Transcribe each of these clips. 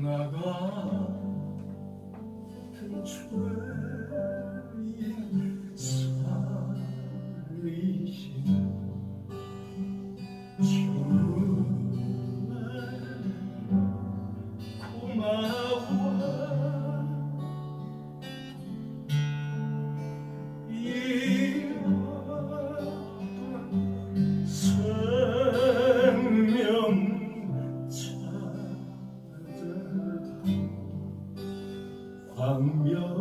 나 같은 죄인 살리신 주는 고마워. 이런 생명 광명을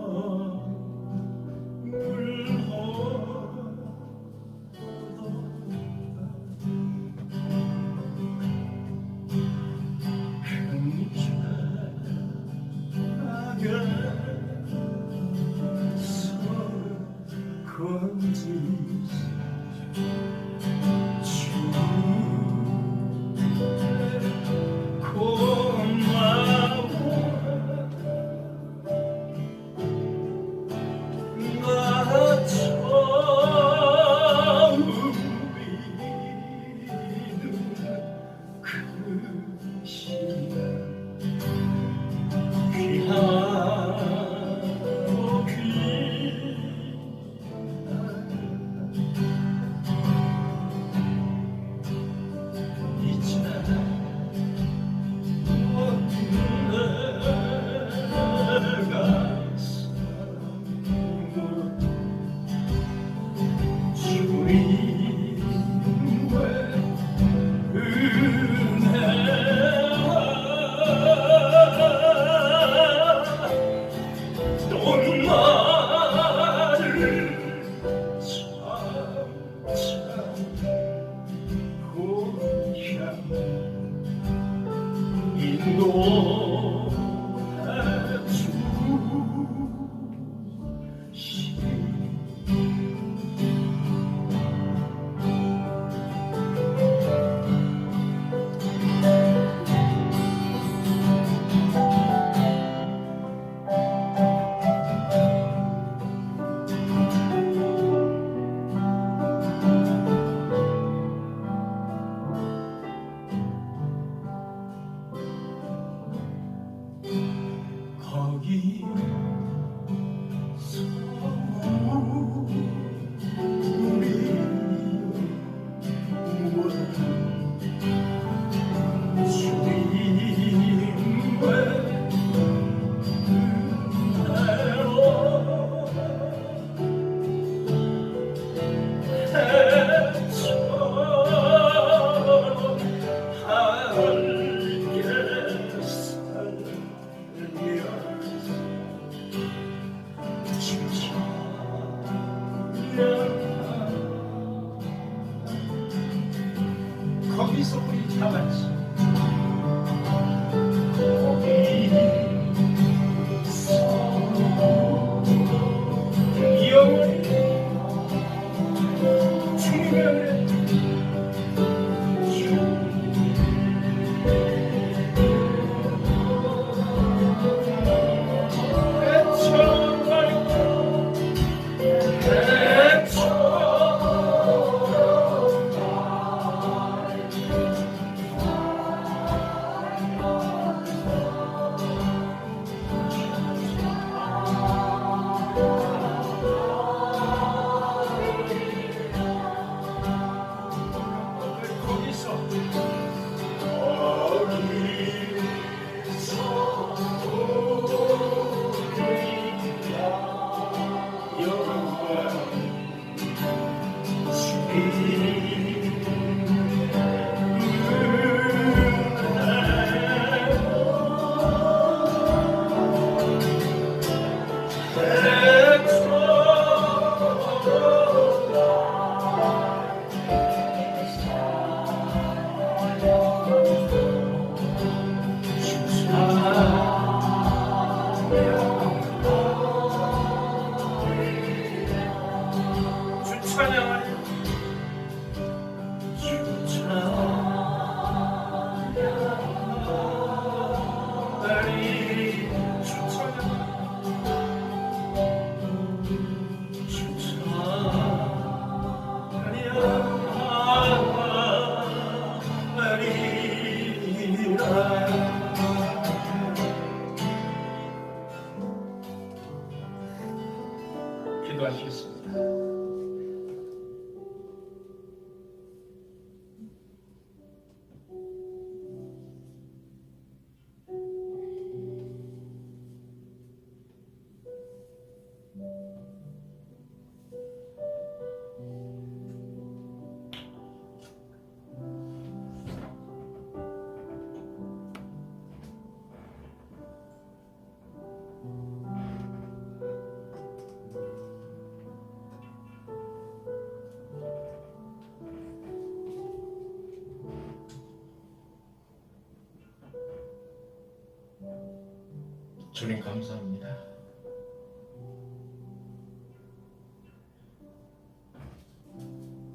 주님 감사합니다.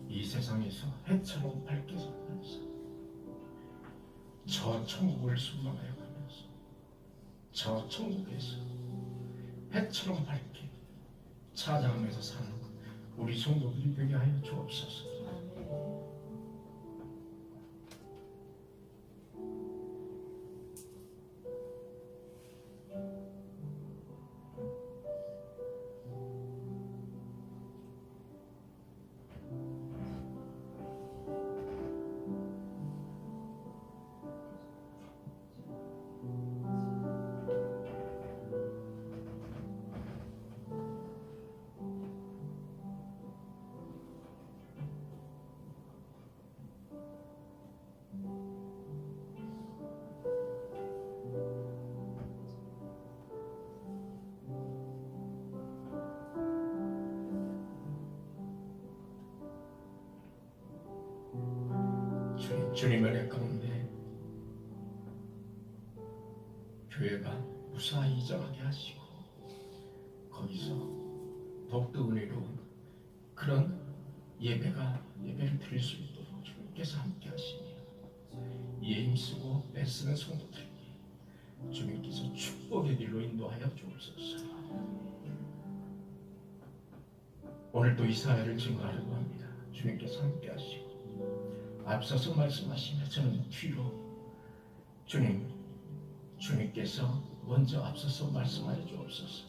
이 세상에서 해처럼 밝게 살면서 저 천국을 소망하여 가면서 저 천국에서 해처럼 밝게 찬양하면서 사는 우리 성도들이 되게 하여 주옵소서. 주님의 은혜 가운데 교회가 무사히 이전하게 하시고 거기서 더욱더 은혜로운 그런 예배를 드릴 수 있도록 주님께서 함께 하시며 이에 힘쓰고 애쓰는 성도들에게 주님께서 축복의 길로 인도하여 주옵소서. 오늘 또 이스라엘을 증거하려고 합니다. 주님께서 함께 하시고 앞서서 말씀하시며 저는 뒤로 주님께서 먼저 앞서서 말씀하여 주옵소서.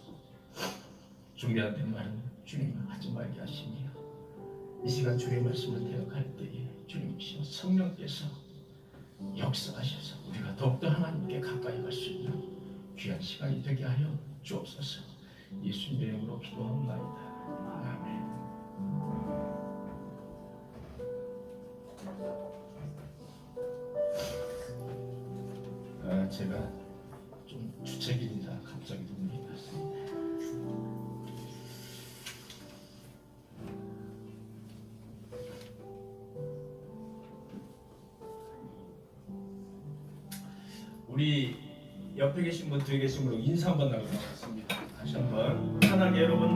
준비한 된 말은 주님 하지 말게 하시며 이 시간 주의 말씀을 대역할 때에 주님께서 성령께서 역사하셔서 우리가 더욱더 하나님께 가까이 갈 수 있는 귀한 시간이 되게 하여 주옵소서. 예수님의 이름으로 기도합니다. 아멘. 제가 좀 주책입니다. 갑자기 눈물이 났습니다. 우리 옆에 계신 분, 뒤에 계신 분 인사 한번 나누도록 하겠습니다. 다시 한번 편하게 여러분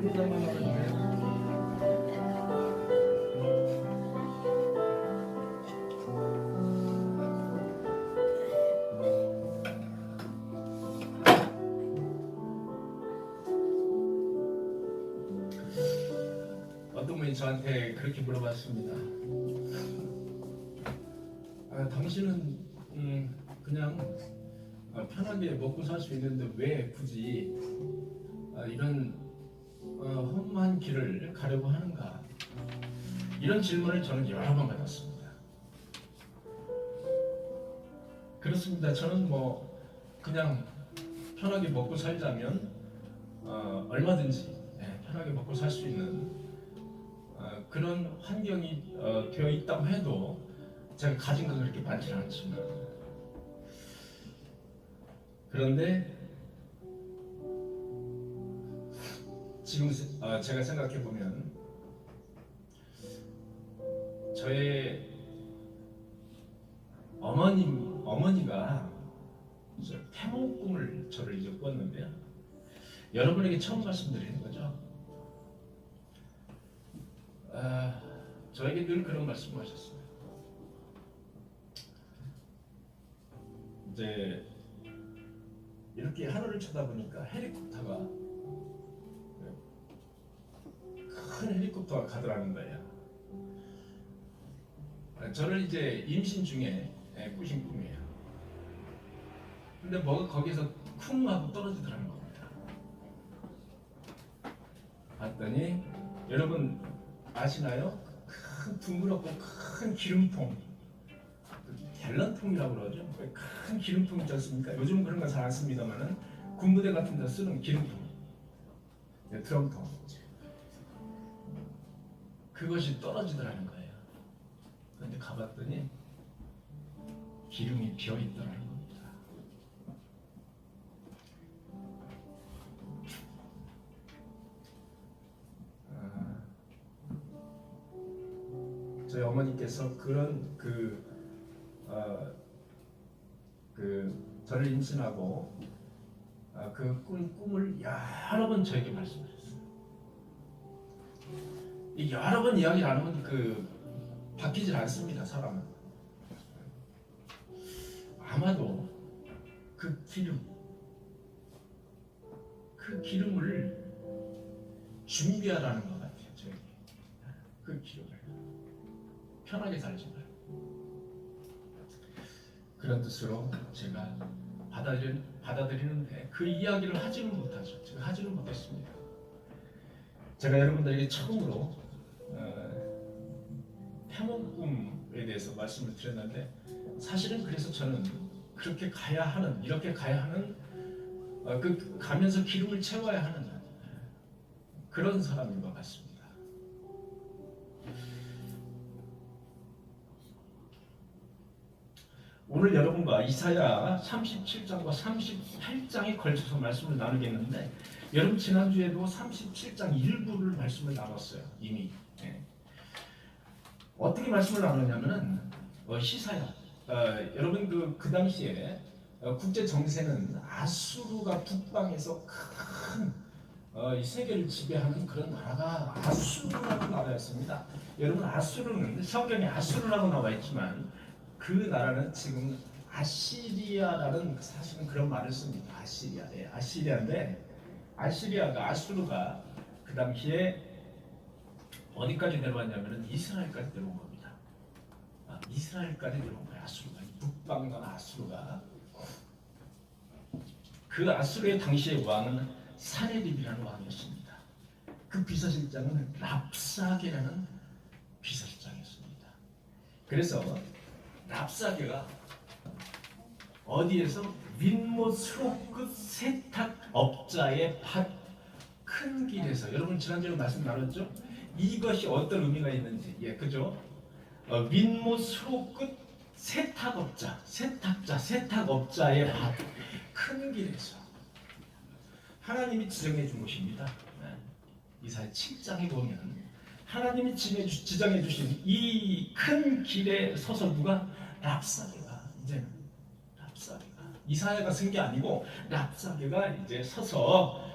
인사 한번 나눠주세요. 어떤 분이 저한테 그렇게 물어봤습니다. 당신은 그냥 편하게 먹고 살 수 있는데 왜 굳이 이런 험한 길을 가려고 하는가? 이런 질문을 저는 여러 번 받았습니다. 그렇습니다. 저는 그냥 편하게 먹고 살자면 얼마든지 편하게 먹고 살 수 있는 그런 환경이 되어 있다고 해도 제가 가진 건 그렇게 많지는 않지만 그런데 지금 제가 생각해 보면 저의 어머니가 태몽 꿈을 저를 이제 꿨는데요. 여러분에게 처음 말씀드리는 거죠. 저에게 늘 그런 말씀을 하셨어요. 이제 이렇게 하늘을 쳐다보니까 헬리콥터가 큰 헬리콥터가 가더라는 거예요. 저를 이제 임신 중에 꾸신 꿈이에요. 근데 뭐가 거기서 쿵 하고 떨어지더라는 겁니다. 봤더니 여러분 아시나요? 큰 둥그랗고 큰 기름통, 갤런통이라고 그러죠. 큰 기름통 있지 않습니까? 요즘 그런 거 잘 안 씁니다만은 군부대 같은 데 쓰는 기름통, 드럼통, 그것이 떨어지더라는 거예요. 그런데 가봤더니 기름이 비어 있더라는 겁니다. 저희 어머니께서 그런 저를 임신하고 그 꿈을 여러 번 저에게 말씀하셨어요. 이 여러 번 이야기를 안 하면 바뀌질 않습니다. 사람은. 아마도 그 기름을 준비하라는 것 같아요. 저에게 그 기름을 편하게 살지 말고 그런 뜻으로 제가 받아들이는데 그 이야기를 하지는 못하죠. 제가 하지는 못했습니다. 제가 여러분들에게 처음으로 탐험꿈에 대해서 말씀을 드렸는데 사실은 그래서 저는 그렇게 가야 하는 이렇게 가야 하는 가면서 기름을 채워야 하는 그런 사람인 것 같습니다. 오늘 여러분과 이사야 37장과 38장에 걸쳐서 말씀을 나누겠는데 여러분 지난주에도 37장 일부를 말씀을 나눴어요. 이미. 어떻게 말씀을 나누냐면은 시사야 여러분 그 당시에 국제 정세는 아수르가 북방에서 큰 이 세계를 지배하는 그런 나라가 아수르라는 나라였습니다. 여러분 아수르는 성경에 아수르라고 나와 있지만 그 나라는 지금 아시리아라는 사실은 그런 말을 씁니다. 아시리아인데 아시리아가 아수르가 그 당시에 어디까지 내려왔냐면은 이스라엘까지 내려온 겁니다. 이스라엘까지 내려온 거예요. 아수르가 북방과 아수르가 그 아수르의 당시의 왕은 사네립이라는 왕이었습니다. 그 비서실장은 랍사게라는 비서실장이었습니다. 그래서 랍사게가 어디에서 윗모스로크 세탁업자의 밭 큰 길에서 여러분 지난주에 말씀 나눴죠? 이것이 어떤 의미가 있는지 그죠? 윗모스로크 세탁업자의 밭 큰 길에서 하나님이 지정해 준 곳입니다. 이사야 7장에 보면 하나님이 지정해 주신 이 큰 길에 서서 누가 랍사게가 이제는 이사야가 쓴 게 아니고 랍사게가 이제 서서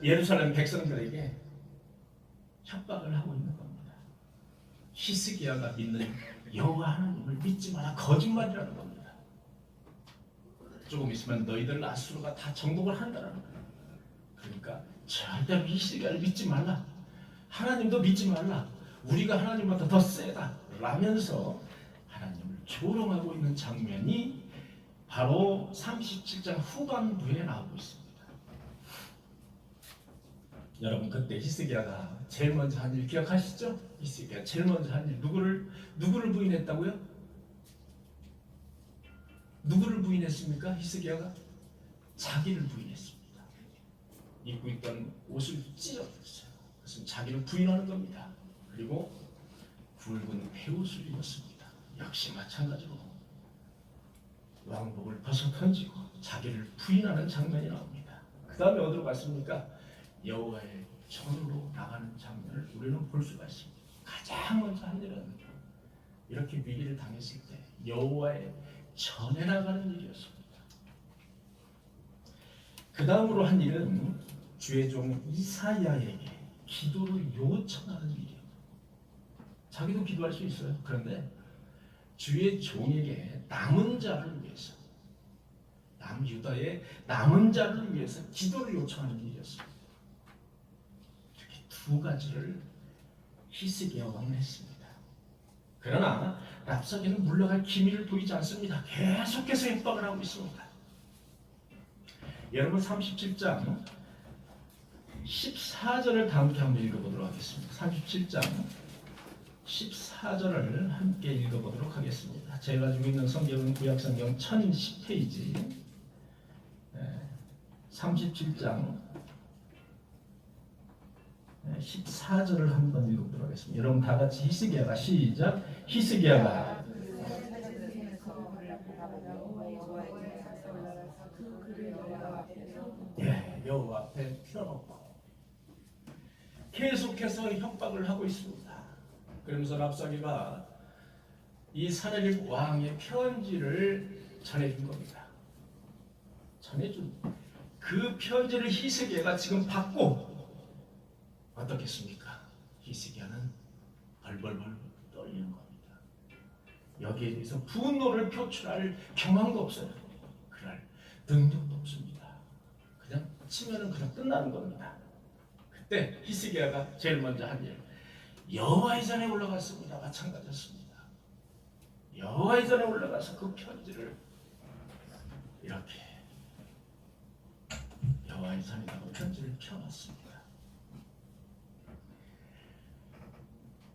예루살렘 백성들에게 협박을 하고 있는 겁니다. 히스기야가 믿는 여호와 하나님을 믿지 마라 거짓말이라는 겁니다. 조금 있으면 너희들 아수르가 다 정복을 한다라는 거예요. 그러니까 절대로 히스기야를 믿지 말라. 하나님도 믿지 말라. 우리가 하나님보다 더 세다. 라면서 하나님을 조롱하고 있는 장면이 바로 37장 후반부에 나오고 있습니다. 여러분 그때 히스기야가 제일 먼저 한 일 기억하시죠? 히스기야 제일 먼저 한 일 누구를 부인했다고요? 누구를 부인했습니까? 히스기야가 자기를 부인했습니다. 입고 있던 옷을 찢어버렸어요. 그것은 자기를 부인하는 겁니다. 그리고 굵은 베옷을 입었습니다. 역시 마찬가지로 왕복을 벗어 던지고 자기를 부인하는 장면이 나옵니다. 그 다음에 어디로 갔습니까? 여호와의 전으로 나가는 장면을 우리는 볼 수가 있습니다. 가장 먼저 한 일은 이렇게 위기를 당했을 때 여호와의 전에 나가는 일이었습니다. 그 다음으로 한 일은 주의 종 이사야에게 기도를 요청하는 일이에요. 자기도 기도할 수 있어요. 그런데 주의 종에게 남은 자를 위해서 남유다의 남은 자를 위해서 기도를 요청하는 일이었습니다. 이렇게 두 가지를 히스기야 왕은 했습니다. 그러나 랍사게는 물러갈 기미를 보이지 않습니다. 계속해서 협박을 하고 있습니다. 여러분 37장 14절을 다 함께 한번 읽어보도록 하겠습니다. 37장 14절을 함께 읽어보도록 하겠습니다. 제가 가지고 있는 성경은 구약성경 1010페이지 37장 14절을 한번 읽어보도록 하겠습니다. 여러분 다 같이 히스기야가 시작. 히스기야가 여호와 앞에 펴놓고 계속해서 협박을 하고 있습니다. 그러면서 랍사게가 이 사내립 왕의 편지를 전해준 겁니다. 전해준 그 편지를 히스기야가 지금 받고 어떻겠습니까? 히스기야는 벌벌벌 떨리는 겁니다. 여기에 대해서 분노를 표출할 경황도 없어요. 그럴 능력도 없습니다. 그냥 치면은 그냥 끝나는 겁니다. 그때 히스기야가 제일 먼저 한 일, 여호와의 전에 올라갔습니다. 마찬가지였습니다. 여호와의 전에 올라가서 그 편지를 이렇게 여호와의 전에다가 편지를 펴놨습니다.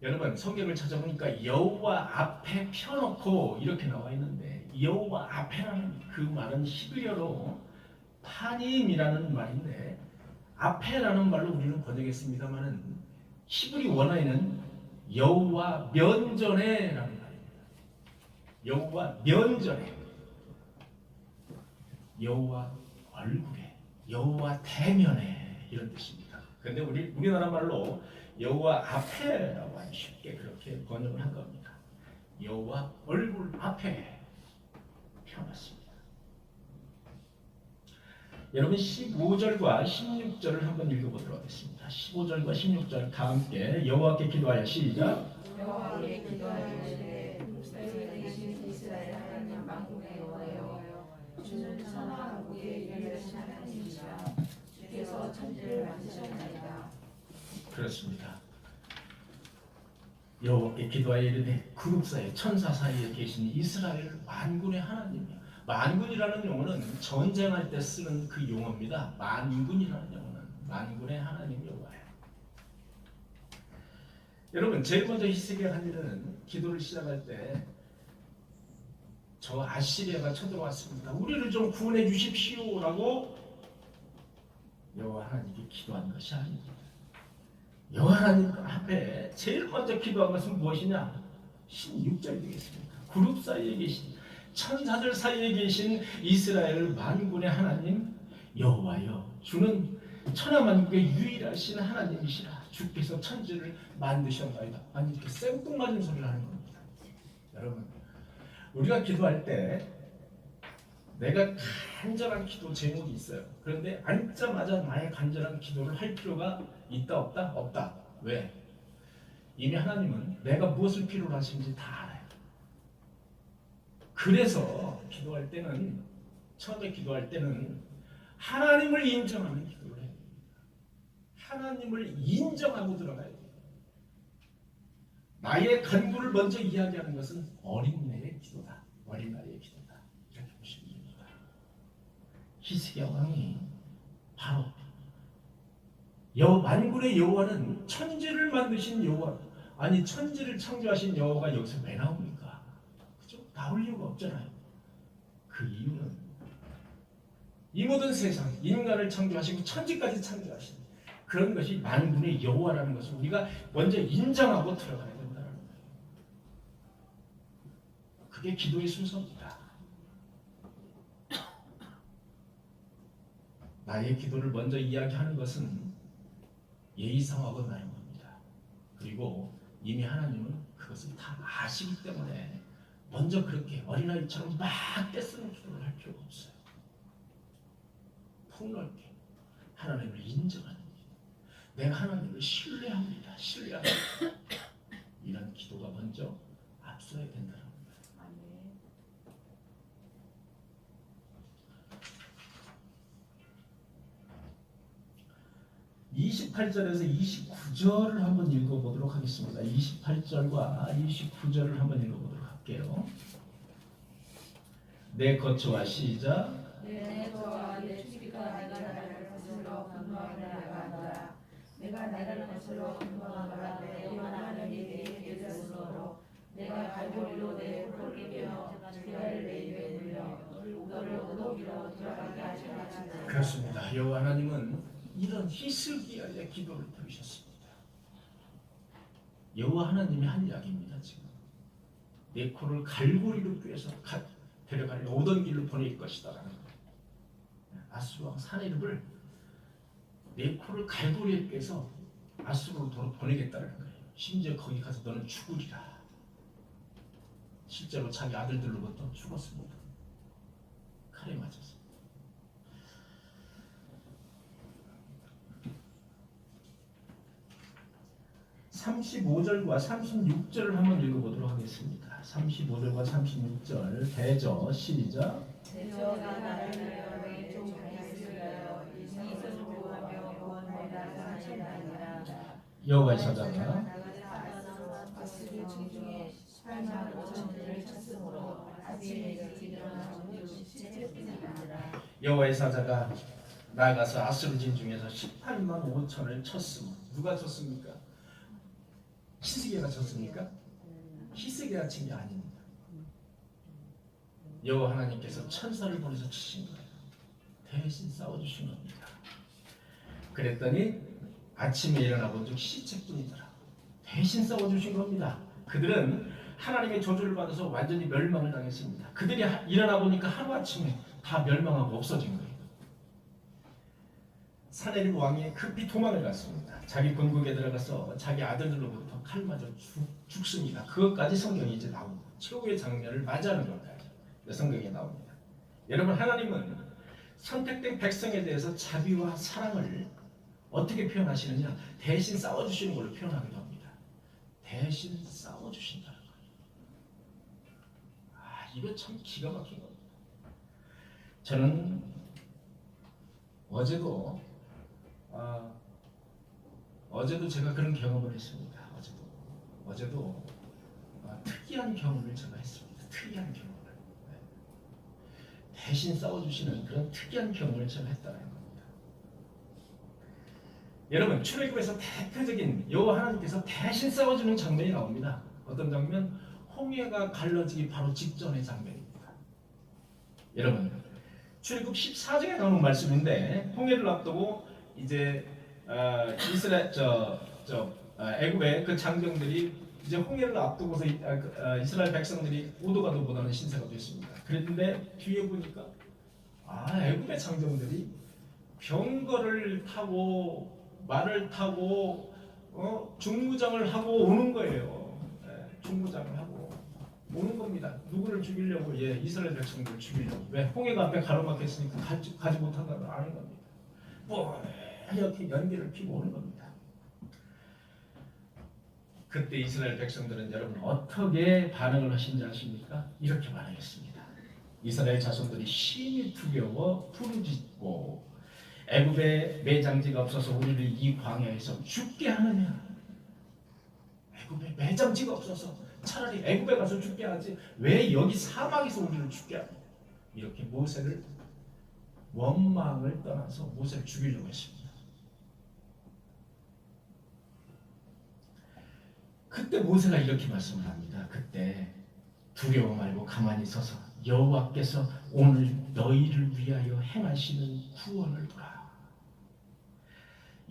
여러분 성경을 찾아보니까 여호와 앞에 펴놓고 이렇게 나와 있는데, 여호와 앞에라는 그 말은 히브리어로 파님이라는 말인데, 앞에라는 말로 우리는 번역했습니다만은 히브리 원어에는 여호와 면전에라는 말입니다. 여호와 면전에, 여호와 얼굴에, 여호와 대면에, 이런 뜻입니다. 그런데 우리나라 말로 여호와 앞에라고 아주 쉽게 그렇게 번역을 한 겁니다. 여호와 얼굴 앞에 펴놨습니다. 여러분 15절과 16절을 한번 읽어보도록 하겠습니다. 15절과 16절 다 함께 여호와께 기도하여 시작. 여호와께 기도하여 굽사에 계신 이스라엘 하나님 만국의 여호와여, 주는 천하 만국의 유일하신 하나님이시라. 주께서 천지를 만드셨나이다. 그렇습니다. 여호와께 기도하여 이르되 그룹 사이에, 천사 사이에 계신 이스라엘 만군의 하나님이요. 만군이라는 용어는 전쟁할 때 쓰는 그 용어입니다. 만군이라는 용어는 만군의 하나님 여호와예요. 여러분 제일 먼저 히스기야가 한 일은, 기도를 시작할 때 저 아시리아가 쳐들어왔습니다. 우리를 좀 구원해 주십시오라고 여호와 하나님께 기도한 것이 아닙니다. 여호와 하나님 앞에 제일 먼저 기도한 것은 무엇이냐? 16절이 되겠습니다. 그룹 사이에 계신, 천사들 사이에 계신 이스라엘 만군의 하나님 여호와여, 주는 천하만국의 유일하신 하나님이시라. 주께서 천지를 만드셨나이다. 아니 이렇게 생뚱맞은 소리를 하는 겁니다. 여러분 우리가 기도할 때 내가 간절한 기도 제목이 있어요. 그런데 앉자마자 나의 간절한 기도를 할 필요가 있다 없다? 없다. 왜? 이미 하나님은 내가 무엇을 필요로 하시는지 다 알아요. 그래서 기도할 때는, 처음에 기도할 때는 하나님을 인정하는 기도를 해야 됩니다. 하나님을 인정하고 들어가야 돼요. 나의 간구를 먼저 이야기하는 것은 어린애의 기도다. 어린아이의 기도다. 이렇게 보시면 됩니다. 히스기야 왕이 바로 만군의 여호와는 천지를 만드신 여호와, 아니 천지를 창조하신 여호와가 여기서 왜 나옵니까? 그죠? 나올 이유가 없잖아요. 그 이유는 이 모든 세상, 인간을 창조하시고 천지까지 창조하신 그런 것이 만군의 여호와라는 것을 우리가 먼저 인정하고 들어가야 된다는 거예요. 그게 기도의 순서입니다. 나의 기도를 먼저 이야기하는 것은 예의상하고 나는 겁니다. 그리고 이미 하나님은 그것을 다 아시기 때문에 먼저 그렇게 어린아이처럼 막 떼쓰는 기도를 할 필요가 없어요. 폭넓게 하나님을 인정하는 것, 내가 하나님을 신뢰합니다. 신뢰합니다. 이런 기도가 먼저 앞서야 된다는 거예요. 28절에서 29절을 한번 읽어보도록 하겠습니다. 28절과 29절을 한번 읽어보도록 할게요. 내 거처와 시작. 내 거처와 내 주가 내가 나를 거슬러 분노하게 나가노라. 내가 나를 거슬러 분노하노라. 내 원하는 일이 되었으므로 내가 갈고리로 내 코를 이며 쥐를 내 입에 물려 너를 오도기로 돌아가게 하지 않았다. 그렇습니다. 여호와 하나님은 이런 히스기야의 기도를 들으셨습니다. 여호와 하나님이 한 이야기입니다. 지금 내 코를 갈고리로 꿰서 데려가려 오던 길로 보낼 것이다라는 거예요. 아수르 왕 사네립을 내 코를 갈고리에 꿰서 아수르로 보내겠다는 거예요. 심지어 거기 가서 너는 죽으리라. 실제로 자기 아들들로부터 죽었습니다. 칼에 맞아서. 35절과 36절을 한번 읽어보도록 하겠습니다. 35절과 36절 대저 시작. 대저가 나를 내어 왼쪽 자기스레여 이 손을 구하며 구원하리라 하시니라. 여호와의 사자가 아스리 중에 18만 5천들을 쳤으므로 아침에 일어나 67분이라. 여호와의 사자가 나아가서 아수르진 중에서 18만 5천을 쳤음. 누가 쳤습니까? 히스기야가 쳤습니까? 히스기야가 친 게 아닙니다. 여호와 하나님께서 천사를 보내서 치신 거예요. 대신 싸워주신 겁니다. 그랬더니 아침에 일어나 본즉 시체뿐이더라. 대신 싸워주신 겁니다. 그들은 하나님의 저주를 받아서 완전히 멸망을 당했습니다. 그들이 일어나 보니까 하루아침에 다 멸망하고 없어진 거예요. 사내립 왕이 급히 도망을 갔습니다. 자기 본국에 들어가서 자기 아들들로부터 칼 맞아 죽습니다. 그것까지 성경이 이제 나오고 최후의 장면을 맞이하는 것까지 성경에 나옵니다. 여러분, 하나님은 선택된 백성에 대해서 자비와 사랑을 어떻게 표현하시느냐? 대신 싸워주시는 걸로 표현하기도 합니다. 대신 싸워주신다는 거예요. 이거 참 기가 막힌 겁니다. 저는 어제도 제가 그런 경험을 했습니다. 어제도 특이한 경험을 제가 했습니다. 특이한 경험을. 대신 싸워주시는 그런 특이한 경험을 제가 했다는 겁니다. 여러분, 출애굽에서 대표적인 여호와 하나님께서 대신 싸워주는 장면이 나옵니다. 어떤 장면? 홍해가 갈라지기 바로 직전의 장면입니다. 여러분, 출애굽 14장에 나오는 말씀인데 홍해를 앞두고 이제 애굽의 그 장병들이 이제 홍해를 앞두고서 이스라엘 백성들이 오도가도 못하는 신세가 됐습니다. 그랬는데 뒤에 보니까 애굽의 장병들이 병거를 타고 말을 타고 중무장을 하고 오는 거예요. 중무장을 하고 오는 겁니다. 누구를 죽이려고? 이스라엘 백성들을 죽이려고. 왜? 홍해가 앞에 가로막혔으니까 가지 못한다고 아는 겁니다. 이렇게 연기를 피고 오는 겁니다. 그때 이스라엘 백성들은 여러분 어떻게 반응을 하신지 아십니까? 이렇게 반응했습니다. 이스라엘 자손들이 심히 두려워 부르짖고 애굽에 매장지가 없어서 우리를 이 광야에서 죽게 하느냐? 애굽에 매장지가 없어서 차라리 애굽에 가서 죽게 하지 왜 여기 사막에서 우리를 죽게 하냐? 이렇게 모세를 원망을 떠나서 모세를 죽이려고 했습니다. 그때 모세가 이렇게 말씀을 합니다. 그때 두려워 말고 가만히 서서 여호와께서 오늘 너희를 위하여 행하시는 구원을 보라.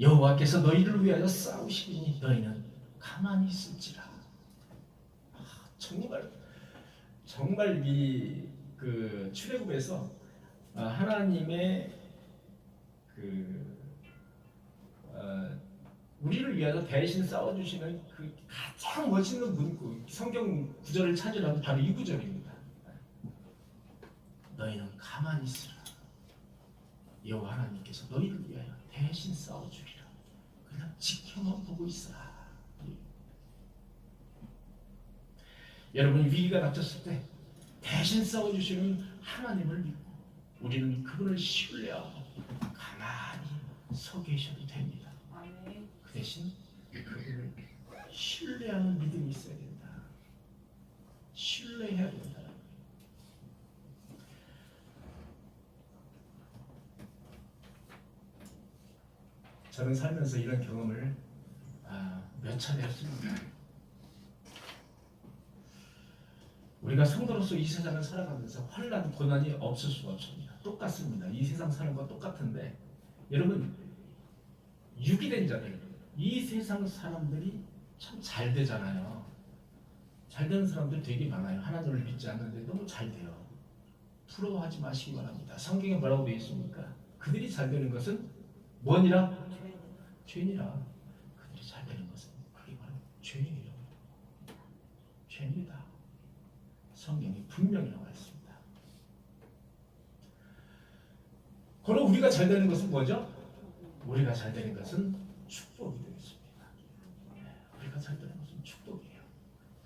여호와께서 너희를 위하여 싸우시니 너희는 가만히 있을지라. 정말 이 그 출애굽에서 하나님의 우리를 위해서 대신 싸워주시는 그 가장 멋있는 문구, 성경 구절을 찾으라면 바로 이 구절입니다. 너희는 가만히 있으라. 여호와 하나님께서 너희를 위하여 대신 싸워주리라. 그냥 지켜만 보고 있으라. 여러분, 위기가 닥쳤을 때 대신 싸워주시는 하나님을 믿고 우리는 그분을 신뢰하고 가만히 서 계셔도 됩니다. 그 대신 그분을 신뢰하는 믿음이 있어야 된다. 신뢰해야 된다. 저는 살면서 이런 경험을 몇 차례 했습니다. 우리가 성도로서 이 세상을 살아가면서 환난, 고난이 없을 수가 없습니다. 똑같습니다. 이 세상 사는 건 똑같은데 여러분, 유기된 자들, 이 세상 사람들이 참 잘 되잖아요. 잘 되는 사람들 되게 많아요. 하나님을 믿지 않는데 너무 잘 돼요. 부러워하지 마시기 바랍니다. 성경에 뭐라고 되어 있습니까? 그들이 잘 되는 것은 뭐니라? 죄니라. 그들이 잘 되는 것은 그게 바로 죄인이라고. 죄입니다. 성경이 분명히 나와 있습니다. 그럼 우리가 잘 되는 것은 뭐죠? 우리가 잘 되는 것은 축복이 되겠습니다. 우리가 잘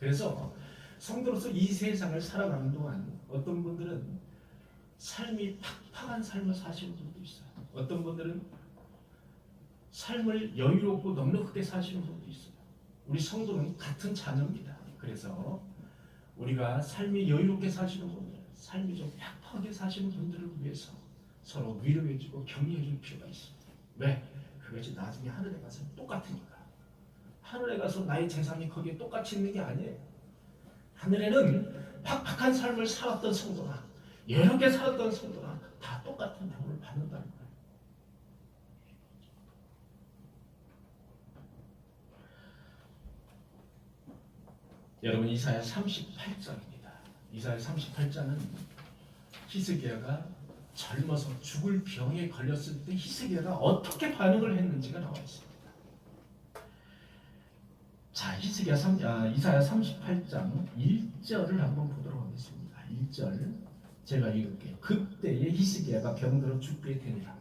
그래서 성도로서 이 세상을 살아가는 동안 어떤 분들은 삶이 팍팍한 삶을 사시는 분도 있어요. 어떤 분들은 삶을 여유롭고 넉넉하게 사시는 분도 있어요. 우리 성도는 같은 자녀입니다. 그래서 우리가 삶이 여유롭게 사시는 분들, 삶이 좀 팍팍하게 사시는 분들을 위해서 서로 위로해주고 격려해줄 필요가 있습니다. 왜? 그것이 나중에 하늘에 가서 똑같으니까. 하늘에 가서 나의 재산이 거기에 똑같이 있는 게 아니에요. 하늘에는 팍팍한 삶을 살았던 성도나 여유롭게 살았던 성도나 다 똑같은 대우를 받는다는 거예요. 여러분, 이사야 38장입니다. 이사야 38장은 히스기야가 젊어서 죽을 병에 걸렸을 때 히스기야가 어떻게 반응을 했는지가 나와 있습니다. 자, 이사야 38장 1절을 한번 보도록 하겠습니다. 1절 제가 읽을게요. 그때에 히스기야가 병들어 죽게 되니라.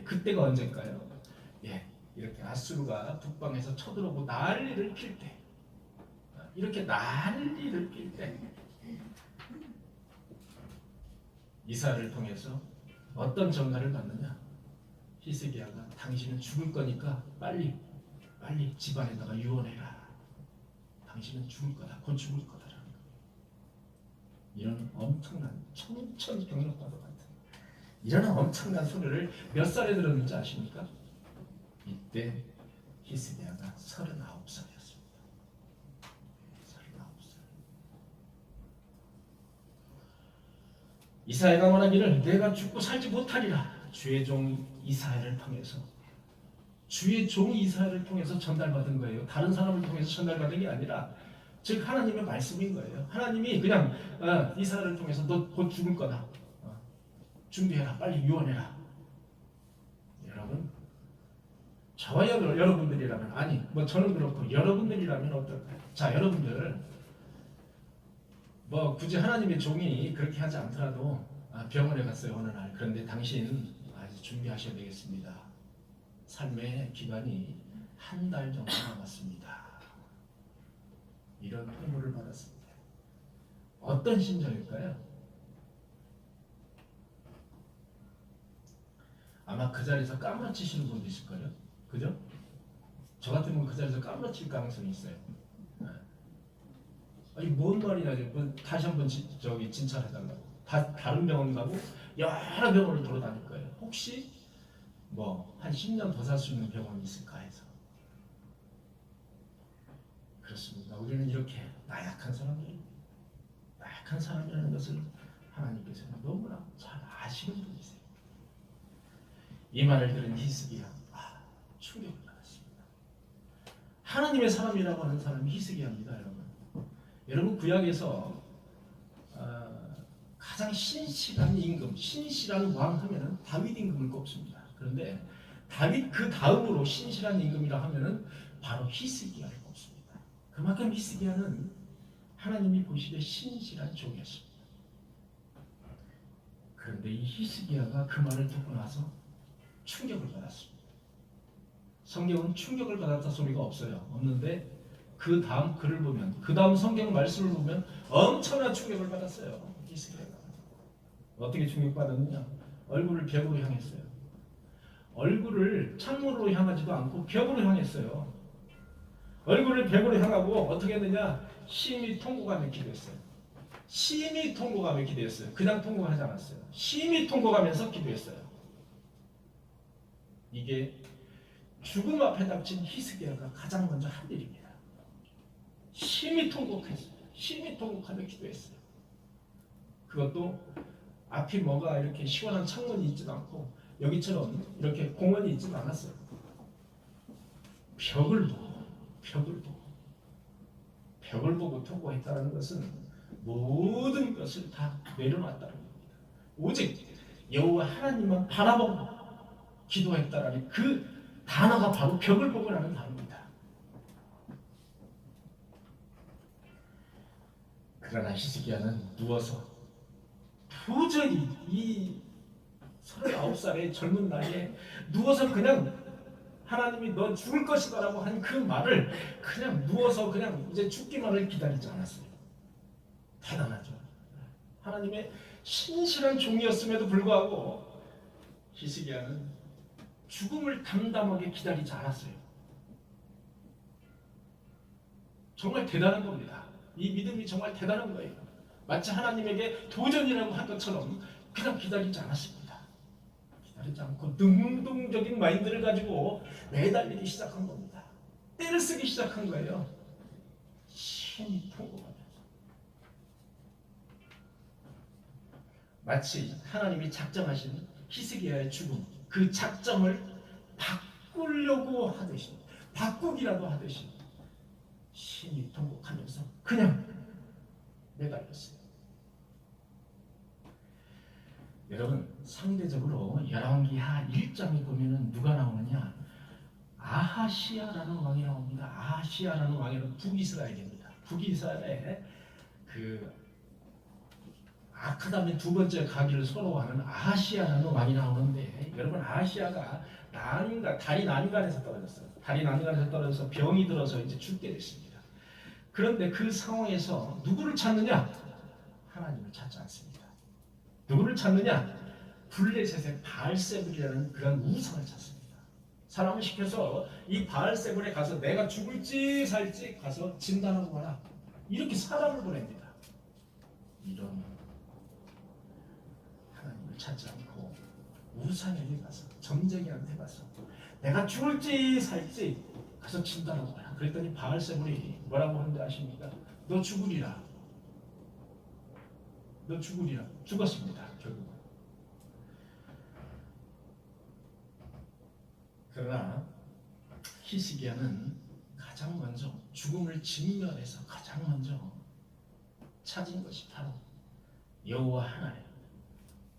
그때가 언제일까요? 예, 이렇게 아수르가 북방에서 쳐들어오고 난리를 필 때, 이렇게 난리를 필 때 이사야를 통해서 어떤 전가를 받느냐? 히스기야가 당신은 죽을 거니까 빨리 집안에다가 유언해라. 당신은 죽을 거다. 곧 죽을 거다라는 거예요. 이런 엄청난 청천벽력과도 같은 이런 엄청난 소리를 몇 살에 들었는지 아십니까? 이때 히스기야가 39살이었습니다. 39살. 이사야가 말하기를 내가 죽고 살지 못하리라. 주의 종 이사야를 통해서 전달받은 거예요. 다른 사람을 통해서 전달받은 게 아니라 즉 하나님의 말씀인 거예요. 하나님이 그냥 이사야를 통해서 너 곧 죽을 거다. 준비해라. 빨리 유언해라. 여러분, 저와 여러분들이라면 아니 뭐 저는 그렇고 여러분들이라면 어떨까요? 자, 여러분들 뭐 굳이 하나님의 종이 그렇게 하지 않더라도 병원에 갔어요 어느 날. 그런데 당신 아직 준비하셔야 되겠습니다. 삶의 기간이 한 달 정도 남았습니다. 이런 통보를 받았습니다. 어떤 심정일까요? 아마 그 자리에서 까무러치시는 분도 있을 거예요. 그죠? 저 같으면 그 자리에서 까무러칠 가능성이 있어요. 아니 뭔 말이냐, 다시 한번 진찰해달라고. 다른 병원 가고 여러 병원을 돌아다닐 거예요. 혹시 뭐 한 10년 더 살 수 있는 병원이 있을까 해서. 그렇습니다. 우리는 이렇게 나약한 사람이라는 것을 하나님께서는 너무나 잘 아시는 분이세요. 이 말을 들은 히스기야 충격을 받았습니다. 하나님의 사람이라고 하는 사람이 히스기야입니다. 여러분 구약에서 가장 신실한 임금, 신실한 왕 하면은 다윗 임금을 꼽습니다. 그런데 다윗 그 다음으로 신실한 임금이라 하면은 바로 히스기야를 꼽습니다. 그만큼 히스기야는 하나님이 보시기에 신실한 종이었습니다. 그런데 이 히스기야가 그 말을 듣고 나서 충격을 받았습니다. 성경은 충격을 받았다 소리가 없는데 그 다음 글을 보면, 그 다음 성경 말씀을 보면 엄청난 충격을 받았어요. 히스기야가 어떻게 충격받았느냐? 얼굴을 벽으로 향했어요. 얼굴을 창문으로 향하지도 않고 벽으로 향했어요. 얼굴을 벽으로 향하고 어떻게 했느냐? 심히 통곡하며 기도했어요. 심히 통곡하며 기도했어요. 그냥 통곡하지 않았어요. 심히 통곡하면서 기도했어요. 이게 죽음 앞에 닥친 히스기야가 가장 먼저 한 일입니다. 심히 통곡했어요. 심히 통곡하며 기도했어요. 그것도 앞이 뭐가 이렇게 시원한 창문이 있지도 않고 여기처럼 이렇게 공원이 있지도 않았어요. 벽을 보고 통곡했다는 것은 모든 것을 다 내려놨다는 겁니다. 오직 여호와 하나님만 바라보고 기도했다라는 그 단어가 바로 벽을 보고라는 단어입니다. 그러나 히스기야는 누워서 도저히 이 39살의 젊은 나이에 누워서 그냥 하나님이 너 죽을 것이다라고 한 그 말을 그냥 누워서 그냥 이제 죽기만을 기다리지 않았어요. 대단하죠. 하나님의 신실한 종이었음에도 불구하고 히스기야는 죽음을 담담하게 기다리지 않았어요. 정말 대단한 겁니다. 이 믿음이 정말 대단한 거예요. 마치 하나님에게 도전이라고 한 것처럼 그냥 기다리지 않았습니다. 기다리지 않고 능동적인 마인드를 가지고 매달리기 시작한 겁니다. 때를 쓰기 시작한 거예요. 신이 통곡하면서 마치 하나님이 작정하신 히스기야의 죽음, 그 작정을 바꾸려고 하듯이, 바꾸기라도 하듯이 신이 통곡하면서 그냥 매달렸어요. 여러분, 상대적으로 열왕기하 1장에 보면은 누가 나오느냐? 아하시아라는 왕이 나옵니다. 아하시아라는 왕은 북이스라엘입니다. 북이스라엘에 그 아크다의 두 번째 가기를 선호하는 아하시아라는 왕이 나오는데, 여러분, 아하시아가 다리 난간에서 떨어졌어요. 다리 난간에서 떨어져서 병이 들어서 이제 죽게 됐습니다. 그런데 그 상황에서 누구를 찾느냐? 하나님을 찾지 않습니다. 누구를 찾느냐? 블레셋의 바알세불이라는 그런 우상을 찾습니다. 사람을 시켜서 이 바알세불에 가서 내가 죽을지 살지 가서 진단하고 와라. 이렇게 사람을 보냅니다. 이런 하나님을 찾지 않고 우상에게 가서, 점쟁이한테 가서 내가 죽을지 살지 가서 진단하고 와라. 그랬더니 바알세불이 뭐라고 하는지 아십니까? 너 죽으리라. 너 죽으리라. 죽었습니다. 결국은. 그러나 히스기야는 가장 먼저 죽음을 직면해서 가장 먼저 찾은 것이 바로 여호와 하나님,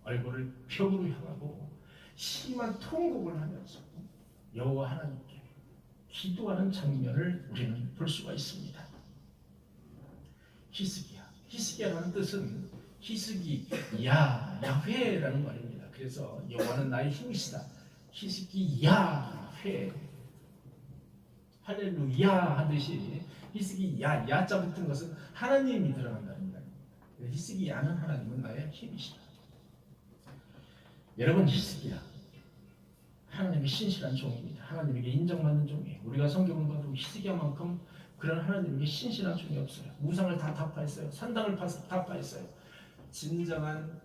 얼굴을 벽으로 향하고 심한 통곡을 하면서 여호와 하나님께 기도하는 장면을 우리는 볼 수가 있습니다. 히스기야라는 뜻은 히스기야, 야훼라는 말입니다. 그래서 여호와는 나의 힘이시다. 히스기야훼, 할렐루야 하듯이 히스기야, 야자 붙은 것은 하나님이 들어간다는 말입니다. 히스기야는 하나님은 나의 힘이시다. 여러분, 히스기야 하나님의 신실한 종입니다. 하나님에게 인정받는 종이에요. 우리가 성경을 봐도 히스기야만큼 그런 하나님에게 신실한 종이 없어요. 우상을 다 타파했어요. 산당을 타파했어요. 진정한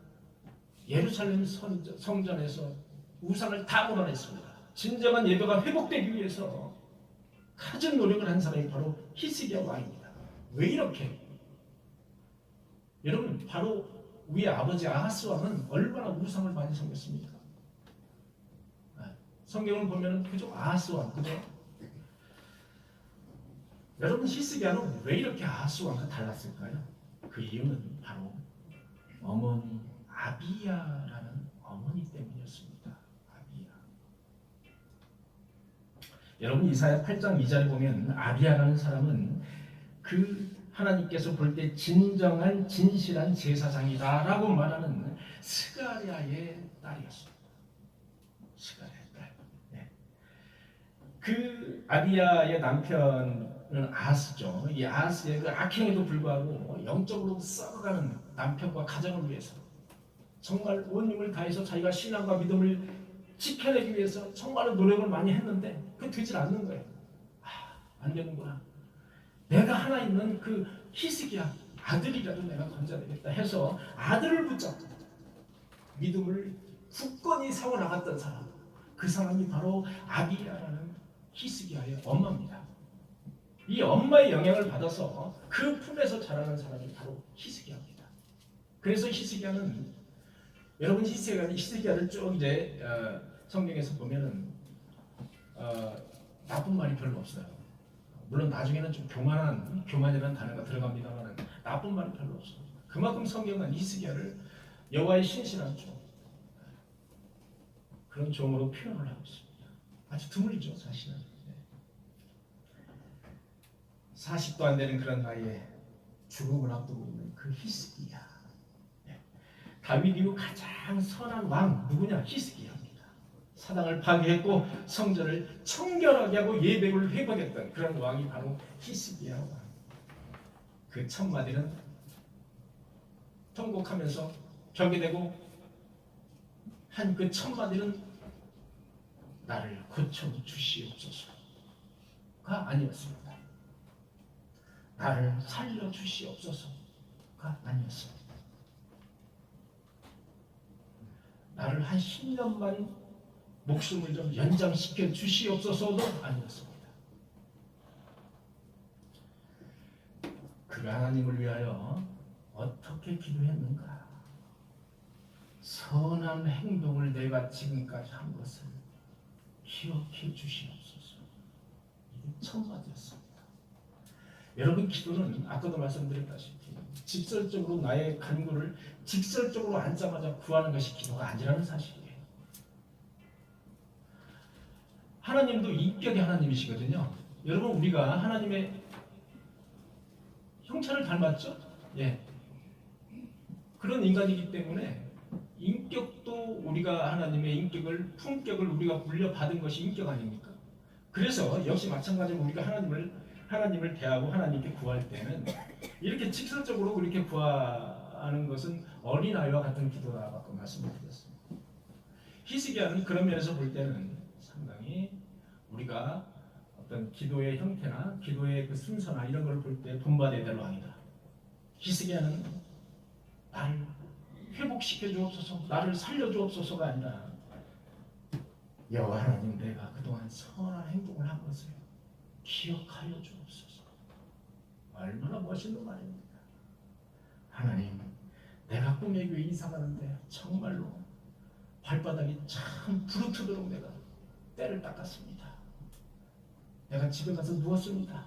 예루살렘 성전에서 우상을 다 몰아냈습니다. 진정한 예배가 회복되기 위해서 가진 노력을 한 사람이 바로 히스기야 왕입니다. 왜 이렇게? 여러분, 바로 우리 아버지 아하스 왕은 얼마나 우상을 많이 섬겼습니까? 성경을 보면 그죠? 아하스 왕, 그죠? 여러분, 히스기야는 왜 이렇게 아하스 왕과 달랐을까요? 그 이유는 바로 어머니 아비야라는 어머니 때문이었습니다. 아비야. 여러분, 이사야 8장 2절에 보면 아비야라는 사람은 그 하나님께서 볼 때 진정한 진실한 제사장이다라고 말하는 스가랴의 딸이었습니다. 스가랴의 딸. 네. 그 아비야의 남편은 아하스죠. 이 아하스의 그 악행에도 불구하고 영적으로 썩어가는 남편과 가정을 위해서 정말 온 힘을 다해서 자기가 신앙과 믿음을 지켜내기 위해서 정말로 노력을 많이 했는데 그게 되질 않는 거예요. 안 되는구나. 내가 하나 있는 그 히스기야 아들이라도 내가 건져내겠다 해서 아들을 붙잡고 믿음을 굳건히 세워나갔던 사람, 그 사람이 바로 아비야라는 히스기야의 엄마입니다. 이 엄마의 영향을 받아서 그 품에서 자라는 사람이 바로 히스기야입니다. 그래서 히스기야는, 여러분, 히스기야를 쭉 이제 성경에서 보면은 나쁜 말이 별로 없어요. 물론 나중에는 좀 교만이라는 단어가 들어갑니다만 나쁜 말이 별로 없습니다. 그만큼 성경은 히스기야를 여호와의 신실한 종, 그런 종으로 표현을 하고 있습니다. 아주 드물죠, 사실은. 40도 안 되는 그런 나이에 죽음을 앞두고 있는 그 히스기야. 다윗 이후 가장 선한 왕 누구냐? 히스기야입니다. 사당을 파괴했고 성전을 청결하게 하고 예배를 회복했던 그런 왕이 바로 히스기야 왕. 그 첫 마디는 통곡하면서 벽에 대고 한 그 첫 마디는 나를 고쳐 주시옵소서가 아니었습니다. 나를 살려 주시옵소서가 아니었습니다. 나를 한 10년만 목숨을 좀 연장시켜 주시옵소서도 아니었습니다. 그 하나님을 위하여 어떻게 기도했는가? 선한 행동을 내가 지금까지 한 것을 기억해 주시옵소서. 이게 첫 마디였습니다. 여러분, 기도는 아까도 말씀드렸다시피 직설적으로 나의 간구를 직설적으로 앉자마자 구하는 것이 기도가 아니라는 사실이에요. 하나님도 인격의 하나님이시거든요. 여러분, 우리가 하나님의 형체를 닮았죠? 예. 그런 인간이기 때문에 인격도 우리가 하나님의 인격을, 품격을 우리가 물려받은 것이 인격 아닙니까? 그래서 역시 마찬가지로 우리가 하나님을 대하고 하나님께 구할 때는 이렇게 직설적으로 그렇게 구하는 것은 어린아이와 같은 기도라고 말씀을 드렸습니다. 히스기야는 그런 면에서 볼 때는 상당히 우리가 어떤 기도의 형태나 기도의 그 순서나 이런 걸 볼 때 본받아야 될 왕이다. 히스기야는 나를 회복시켜 주옵소서, 나를 살려 주옵소서가 아니라 여호와 하나님, 내가 그동안 선한 행동을 한 것을 기억하여 주옵소서. 얼마나 멋있는 말입니까? 하나님, 내가 꿈에 교회 이사가는데 정말로 발바닥이 참 부르트도록 내가 때를 닦았습니다. 내가 집에 가서 누웠습니다.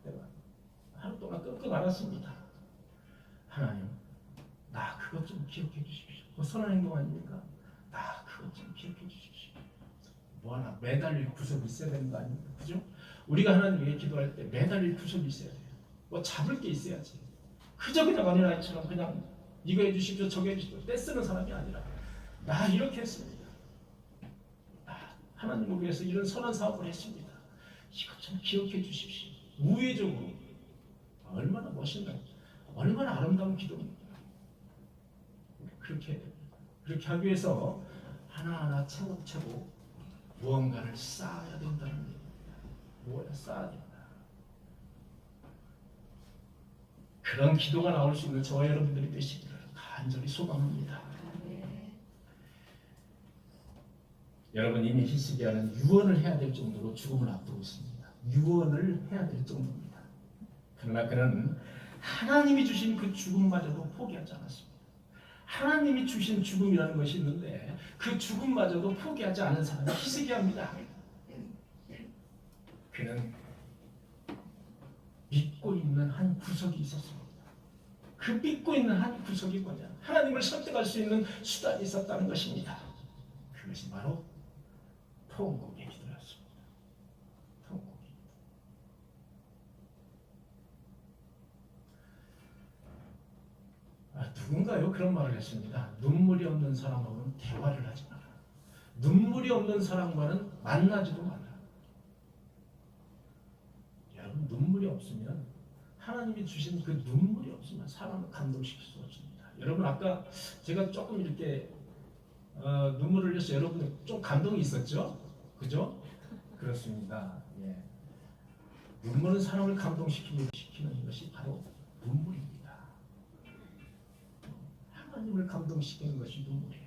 내가 하루 동안 끙끙 앓았습니다. 하나님, 나 그것 좀 기억해 주십시오. 그 선한 행동 아닙니까? 나 그것 좀 기억해 주십시오. 뭐 하나 매달릴 구석이 있어야 되는 거 아닙니까? 그죠? 우리가 하나님께 기도할 때 매달릴 구석이 있어야 돼요. 뭐 잡을 게 있어야지. 그저 그냥 어린아이처럼 그냥 이거 해주십시오, 저거 해주십시오 떼쓰는 사람이 아니라 나 이렇게 했습니다. 하나님을 위해서 이런 선한 사업을 했습니다. 이것 좀 기억해 주십시오. 우회적으로 얼마나 멋있나요? 얼마나 아름다운 기도입니다. 그렇게 하기 위해서 하나하나 차곡차곡 무언가를 쌓아야 된다는 얘기입니다. 뭐야, 쌓아야 된다. 그런 기도가 나올 수 있는 저와 여러분들이 되시기를 간절히 소망합니다. 여러분, 이미 히스기야는 유언을 해야 될 정도로 죽음을 앞두고 있습니다. 유언을 해야 될 정도입니다. 그러나 그는 하나님이 주신 그 죽음마저도 포기하지 않았습니다. 하나님이 주신 죽음이라는 것이 있는데 그 죽음마저도 포기하지 않은 사람이 히스기야입니다. 그는 믿고 있는 한 구석이 있었습니다. 그 믿고 있는 한 구석이 뭐냐? 하나님을 설득할 수 있는 수단이 있었다는 것입니다. 그것이 바로 통곡의 기도였습니다. 통곡의 기도. 누군가요? 그런 말을 했습니다. 눈물이 없는 사람하고는 대화를 하지 마라. 눈물이 없는 사람과는 만나지도 마라. 여러분, 눈물이 없으면, 하나님이 주신 그 눈물이 없으면 사람을 감동시킬 수 없습니다. 여러분, 아까 제가 조금 이렇게 눈물을 흘려서 여러분들 좀 감동이 있었죠? 그죠? 그렇습니다. 예. 눈물은 사람을 감동시키는 것이 바로 눈물입니다. 하나님을 감동시키는 것이 눈물이에요.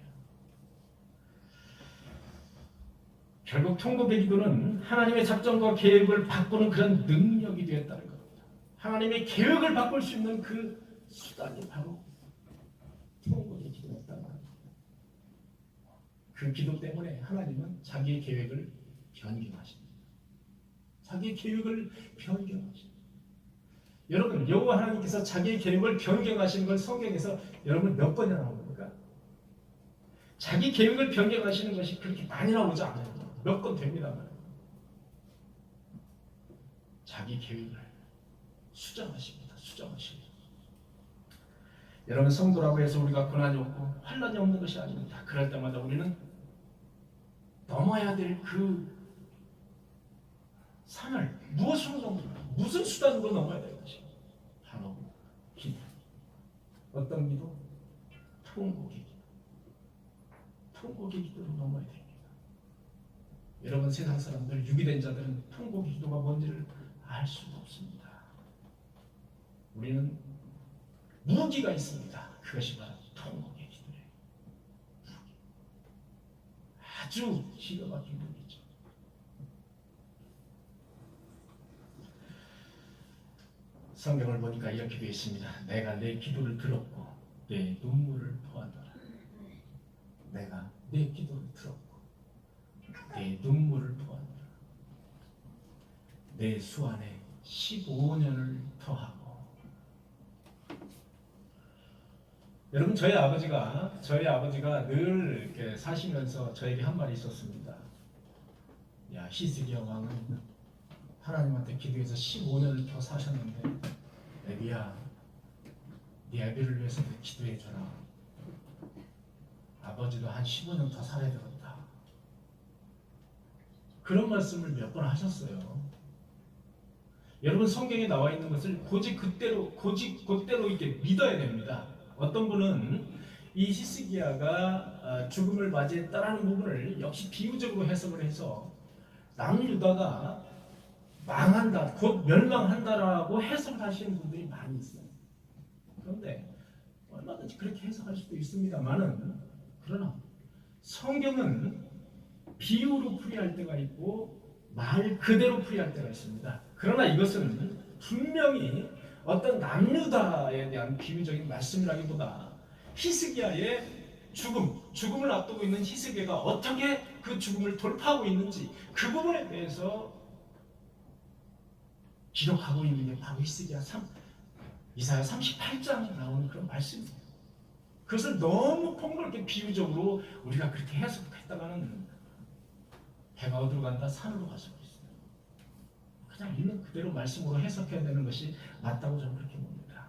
결국 통곡의 기도는 하나님의 작정과 계획을 바꾸는 그런 능력이 되었다는 겁니다. 하나님의 계획을 바꿀 수 있는 그 수단이 바로 통곡의 기도였다는 겁니다. 그 기도 때문에 하나님은 자기의 계획을 변경하십니다. 자기의 계획을 변경하십니다. 여러분, 여호와 하나님께서 자기의 계획을 변경하시는 걸 성경에서 여러분 몇 번이나 나옵니까? 자기 계획을 변경하시는 것이 그렇게 많이 나오지 않아요. 몇 건 됩니다만 자기 계획을 수정하십니다. 수정하십니다. 여러분, 성도라고 해서 우리가 고난이 없고 환난이 없는 것이 아닙니다. 그럴 때마다 우리는 넘어야 될 그 산을 무엇으로 넘어야 무슨 수단으로 넘어야 될 것이 바로 기도. 어떤 기도? 통곡의 기도. 통곡의 기도로 넘어야 됩니다. 여러분, 세상 사람들, 유기된 자들은 통곡의 기도가 뭔지를 알 수가 없습니다. 우리는 무기가 있습니다. 그것이 바로 통곡의 기도예요. 아주 기가 막힌 무기죠. 성경을 보니까 이렇게 되어 있습니다. 내가 내 기도를 들었고 내 눈물을 보았노라. 내가 내 기도를 들었고 내 눈물을 보았노라. 내 수 안에 15년을 더하고. 여러분, 저희 아버지가 늘 이렇게 사시면서 저에게 한 말이 있었습니다. 야, 히스기야 왕은 하나님한테 기도해서 15년을 더 사셨는데, 애비야, 네 애비를 위해서 기도해줘라. 아버지도 한 15년 더 살아야 되겠다. 그런 말씀을 몇 번 하셨어요. 여러분, 성경에 나와 있는 것을 고지 곧대로 이렇게 믿어야 됩니다. 어떤 분은 이 히스기야가 죽음을 맞이했다라는 부분을 역시 비유적으로 해석을 해서 남유다가 망한다, 곧 멸망한다라고 해석을 하시는 분들이 많이 있어요. 그런데 얼마든지 그렇게 해석할 수도 있습니다만은, 그러나 성경은 비유로 풀이할 때가 있고 말 그대로 풀이할 때가 있습니다. 그러나 이것은 분명히 어떤 남유다에 대한 비유적인 말씀이라기보다 히스기야의 죽음을 앞두고 있는 히스기야가 어떻게 그 죽음을 돌파하고 있는지 그 부분에 대해서 기록하고 있는 게 바로 이사야 38장에 나오는 그런 말씀이에요. 그것을 너무 폭넓게 비유적으로 우리가 그렇게 해석했다가는 배가 어디로 간다? 산으로 가서 있어요. 그냥 있는 그대로 말씀으로 해석해야 되는 것이 맞다고 저는 그렇게 봅니다.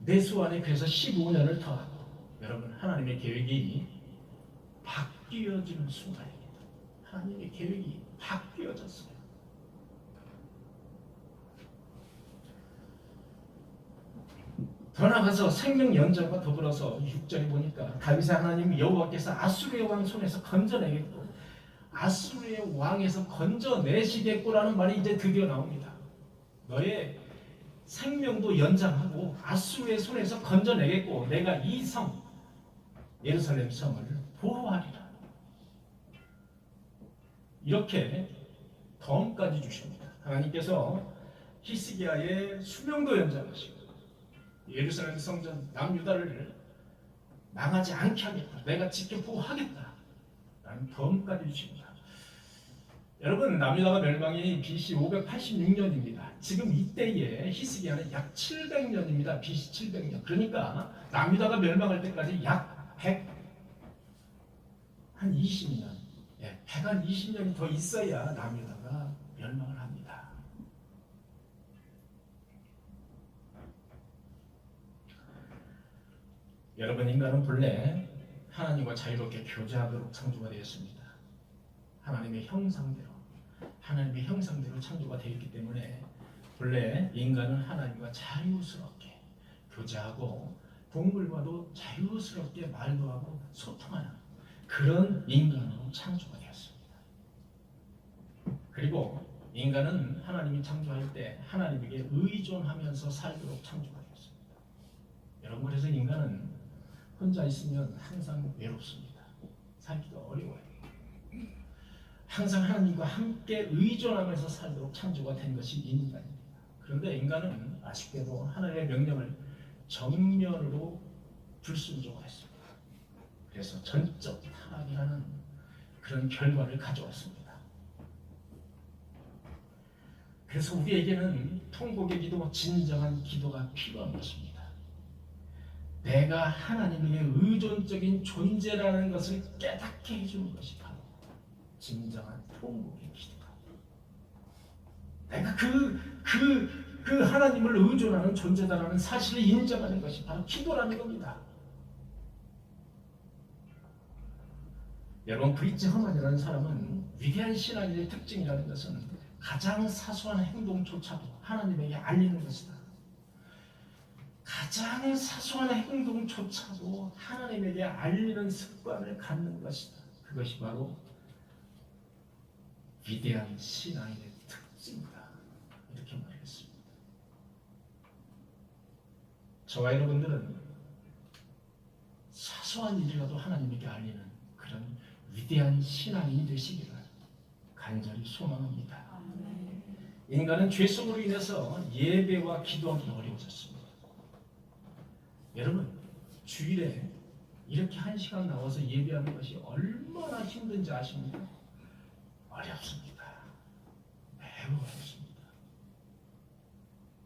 내 수 안에 그래서 15년을 더하고. 여러분, 하나님의 계획이 바뀌어지는 순간입니다. 하나님의 계획이 바뀌어졌어요. 더 나아가서 생명 연장과 더불어서 6절에 보니까 다윗의 하나님 여호와께서 아수르의 왕 손에서 건져내겠고 아수르의 왕에서 건져내시겠고라는 말이 이제 드디어 나옵니다. 너의 생명도 연장하고 아수르의 손에서 건져내겠고 내가 이 성 예루살렘 성을 보호하리라. 이렇게 덤까지 주십니다. 하나님께서 히스기야의 수명도 연장하시고 예루살렘 성전 남유다를 망하지 않게 하겠다. 내가 직접 보호하겠다. 라는 덤까지 주십니다. 여러분, 남유다가 멸망이 BC 586년입니다. 지금 이때에 히스기야는 약 700년입니다. BC 700년. 그러니까 남유다가 멸망할 때까지 약 120년, 120년이 더 있어야 남유다가 멸망을 합니다. 여러분, 인간은 본래 하나님과 자유롭게 교제하도록 창조가 되었습니다. 하나님의 형상대로 창조가 되어 있기 때문에 본래 인간은 하나님과 자유스럽게 교제하고 동물과도 자유스럽게 말도 하고 소통하는 그런 인간으로 창조가 되었습니다. 그리고 인간은 하나님이 창조할 때 하나님에게 의존하면서 살도록 창조가 되었습니다. 여러분, 그래서 인간은 혼자 있으면 항상 외롭습니다. 살기가 어려워요. 항상 하나님과 함께 의존하면서 살도록 창조가 된 것이 인간입니다. 그런데 인간은 아쉽게도 하나님의 명령을 정면으로 불순종했습니다. 그래서 전적 타락이라는 그런 결과를 가져왔습니다. 그래서 우리에게는 통곡의 기도, 진정한 기도가 필요한 것입니다. 내가 하나님에게 의존적인 존재라는 것을 깨닫게 해주는 것이 바로 진정한 통곡의 기도다. 내가 그 하나님을 의존하는 존재다라는 사실을 인정하는 것이 바로 기도라는 겁니다. 여러분 브리츠 허만이라는 사람은 위대한 신앙인의 특징이라는 것은 가장 사소한 행동조차도 하나님에게 알리는 것이다. 가장 사소한 행동조차도 하나님에게 알리는 습관을 갖는 것이다. 그것이 바로 위대한 신앙인의 특징이다. 이렇게 말했습니다. 저와 여러분들은 사소한 일이라도 하나님에게 알리는 그런 위대한 신앙인이 되시기를 간절히 소망합니다. 인간은 죄 속으로 인해서 예배와 기도하기 어려워졌습니다. 여러분, 주일에 이렇게 1시간 나와서 예배하는 것이 얼마나 힘든지 아십니까? 어렵습니다. 매우 어렵습니다.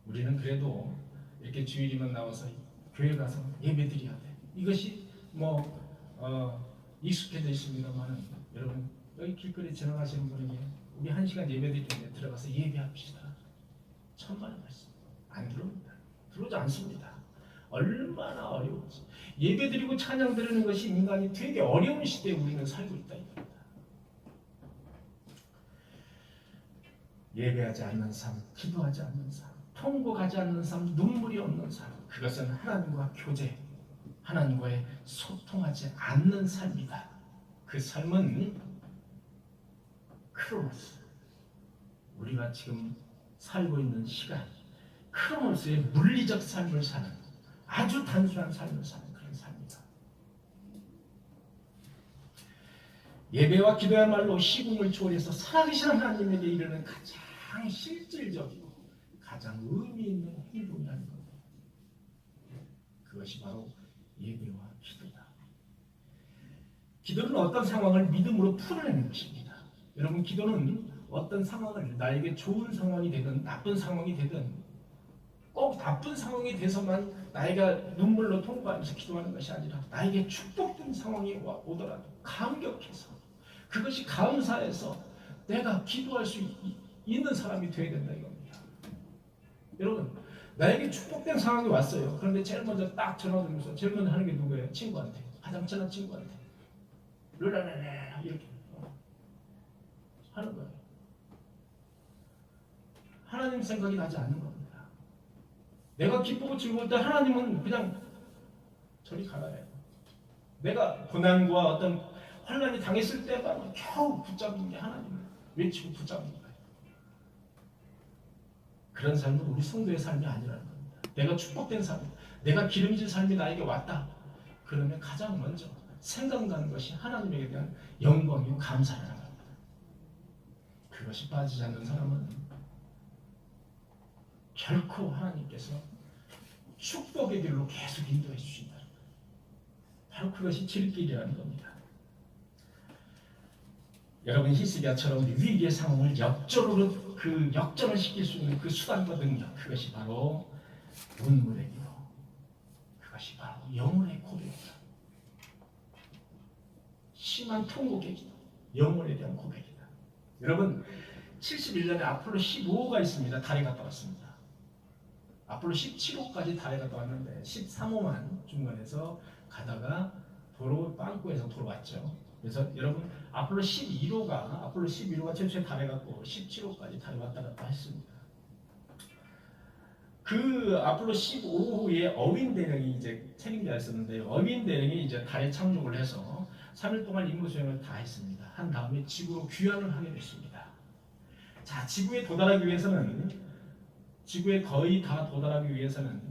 우리는 그래도 이렇게 주일이면 나와서 교회 가서 예배드려야 돼. 이것이 익숙해져 있습니다만, 여러분 여기 길거리 지나가시는 분에게 우리 1시간 예배드리는데 들어가서 예배합시다. 천만의 말씀. 안 들어옵니다. 들어오지 않습니다. 얼마나 어려운지. 예배드리고 찬양 드리는 것이 인간이 되게 어려운 시대에 우리는 살고 있다 이겁니다. 예배하지 않는 삶, 기도하지 않는 삶, 통곡하지 않는 삶, 눈물이 없는 삶, 그것은 하나님과 교제, 하나님과의 소통하지 않는 삶이다. 그 삶은 크로노스, 우리가 지금 살고 있는 시간, 크로노스의 물리적 삶을 사는 아주 단순한 삶을 사는 그런 삶이다. 예배와 기도야말로 시공을 초월해서 살아계신 하나님에게 이르는 가장 실질적이고 가장 의미 있는 행동이라는 겁니다. 그것이 바로 예배와 기도다. 기도는 어떤 상황을 믿음으로 풀어내는 것입니다. 여러분, 기도는 어떤 상황을, 나에게 좋은 상황이 되든 나쁜 상황이 되든 꼭 나쁜 상황이 돼서만 나이가 눈물로 통과하면서 기도하는 것이 아니라 나에게 축복된 상황이 오더라도 감격해서 그것이 감사해서 내가 기도할 수 있는 사람이 되어야 된다 이겁니다. 여러분, 나에게 축복된 상황이 왔어요. 그런데 제일 먼저 딱 전화드리면서 제일 먼저 하는 게 누구예요? 친구한테. 가장 친한 친구한테. 르라라라 이렇게 하는 거예요. 하나님 생각이 나지 않는 겁니다. 내가 기쁘고 즐거울 때 하나님은 그냥 저리 가라 해요. 내가 고난과 어떤 환난이 당했을 때만 겨우 붙잡는 게 하나님을 외치고 붙잡는 거예요. 그런 삶은 우리 성도의 삶이 아니라는 겁니다. 내가 축복된 삶, 내가 기름진 삶이 나에게 왔다. 그러면 가장 먼저 생각나는 것이 하나님에게 대한 영광이고 감사라는 겁니다. 그것이 빠지지 않는 사람은 결코 하나님께서 축복의 길로 계속 인도해 주신다는 거예요. 바로 그것이 질길이라는 겁니다. 여러분, 히스기야처럼 위기의 상황을 역전으로 역전을 시킬 수 있는 그 수단과 능력, 그것이 바로 눈물의 기도, 그것이 바로 영혼의 고백이다. 심한 통곡의 기도, 영혼에 대한 고백이다. 여러분, 71년에 아폴로 15호가 있습니다. 달에 갔다 왔습니다. 아폴로 17호까지 달에 갔다 왔는데 13호만 중간에서 가다가 도로 빵꾸에서 돌아왔죠. 그래서 여러분, 아폴로 11호가 최초에 달에 갔고 17호까지 달에 왔다 갔다 했습니다. 그 아폴로 15호에 어윈 대령이 이제 책임자였었는데, 어윈 대령이 이제 달에 착륙을 해서 3일 동안 임무 수행을 다 했습니다. 한 다음에 지구로 귀환을 하게 됐습니다. 자, 지구에 도달하기 위해서는, 지구에 거의 다 도달하기 위해서는